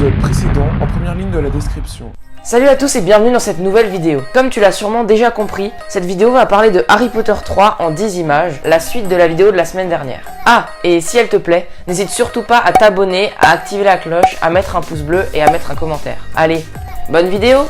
l'épisode précédent en première ligne de la description. Salut à tous et bienvenue dans cette nouvelle vidéo. Comme tu l'as sûrement déjà compris, cette vidéo va parler de Harry Potter 3 en 10 images, la suite de la vidéo de la semaine dernière. Ah, et si elle te plaît, n'hésite surtout pas à t'abonner, à activer la cloche, à mettre un pouce bleu et à mettre un commentaire. Allez, bonne vidéo!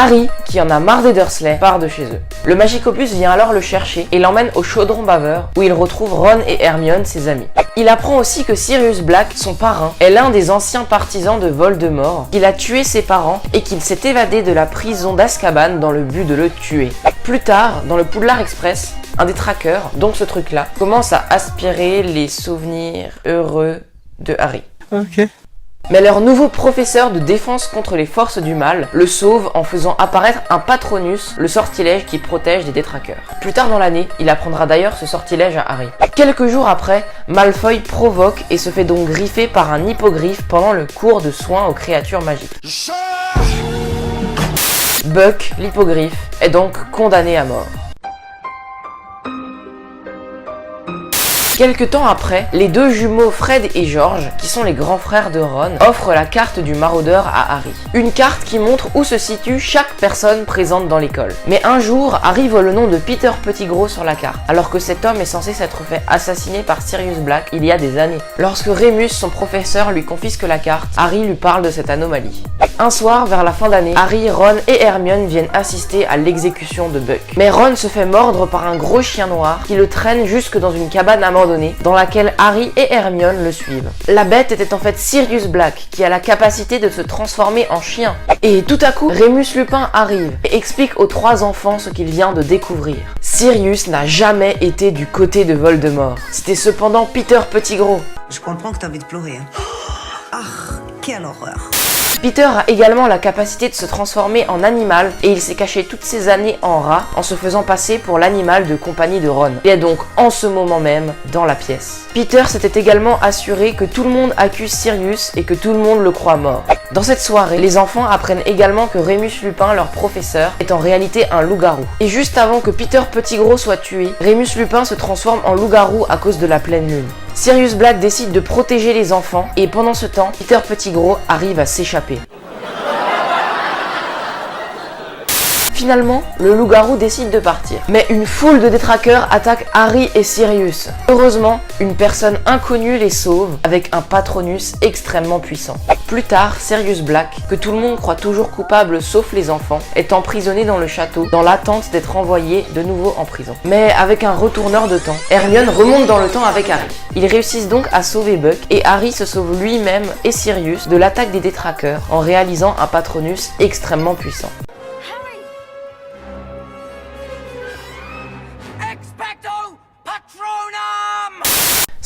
Harry, qui en a marre des Dursley, part de chez eux. Le Magicopus vient alors le chercher et l'emmène au chaudron baveur où il retrouve Ron et Hermione, ses amis. Il apprend aussi que Sirius Black, son parrain, est l'un des anciens partisans de Voldemort, qu'il a tué ses parents et qu'il s'est évadé de la prison d'Azkaban dans le but de le tuer. Plus tard, dans le Poudlard Express, un des traqueurs, donc ce truc-là, commence à aspirer les souvenirs heureux de Harry. Ok. Mais leur nouveau professeur de défense contre les forces du mal le sauve en faisant apparaître un Patronus, le sortilège qui protège des détraqueurs. Plus tard dans l'année, il apprendra d'ailleurs ce sortilège à Harry. Quelques jours après, Malfoy provoque et se fait donc griffer par un hippogriffe pendant le cours de soins aux créatures magiques. Buck, l'hippogriffe, est donc condamné à mort. Quelque temps après, les deux jumeaux Fred et George, qui sont les grands frères de Ron, offrent la carte du maraudeur à Harry. Une carte qui montre où se situe chaque personne présente dans l'école. Mais un jour, Harry voit le nom de Peter Pettigrew sur la carte, alors que cet homme est censé s'être fait assassiner par Sirius Black il y a des années. Lorsque Remus, son professeur, lui confisque la carte, Harry lui parle de cette anomalie. Un soir, vers la fin d'année, Harry, Ron et Hermione viennent assister à l'exécution de Buck. Mais Ron se fait mordre par un gros chien noir qui le traîne jusque dans une cabane abandonnée dans laquelle Harry et Hermione le suivent. La bête était en fait Sirius Black, qui a la capacité de se transformer en chien. Et tout à coup, Remus Lupin arrive et explique aux trois enfants ce qu'il vient de découvrir. Sirius n'a jamais été du côté de Voldemort. C'était cependant Peter Pettigrew. Je comprends que t'as envie de pleurer. Ah, quelle horreur. Peter a également la capacité de se transformer en animal et il s'est caché toutes ces années en rat en se faisant passer pour l'animal de compagnie de Ron. Il est donc en ce moment même dans la pièce. Peter s'était également assuré que tout le monde accuse Sirius et que tout le monde le croit mort. Dans cette soirée, les enfants apprennent également que Remus Lupin, leur professeur, est en réalité un loup-garou. Et juste avant que Peter Pettigrew soit tué, Remus Lupin se transforme en loup-garou à cause de la pleine lune. Sirius Black décide de protéger les enfants et pendant ce temps, Peter Pettigrew arrive à s'échapper. Finalement, le loup-garou décide de partir. Mais une foule de détraqueurs attaque Harry et Sirius. Heureusement, une personne inconnue les sauve avec un Patronus extrêmement puissant. Plus tard, Sirius Black, que tout le monde croit toujours coupable sauf les enfants, est emprisonné dans le château dans l'attente d'être envoyé de nouveau en prison. Mais avec un retourneur de temps, Hermione remonte dans le temps avec Harry. Ils réussissent donc à sauver Buck et Harry se sauve lui-même et Sirius de l'attaque des détraqueurs en réalisant un Patronus extrêmement puissant.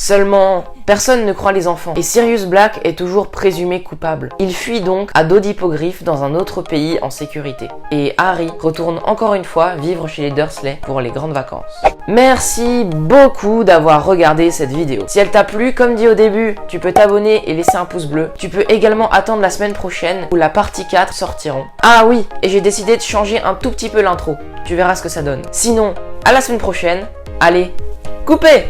Seulement, personne ne croit les enfants, et Sirius Black est toujours présumé coupable. Il fuit donc à dos d'hippogriffe dans un autre pays en sécurité. Et Harry retourne encore une fois vivre chez les Dursley pour les grandes vacances. Merci beaucoup d'avoir regardé cette vidéo. Si elle t'a plu, comme dit au début, tu peux t'abonner et laisser un pouce bleu. Tu peux également attendre la semaine prochaine où la partie 4 sortiront. Ah oui, et j'ai décidé de changer un tout petit peu l'intro. Tu verras ce que ça donne. Sinon, à la semaine prochaine. Allez, coupez!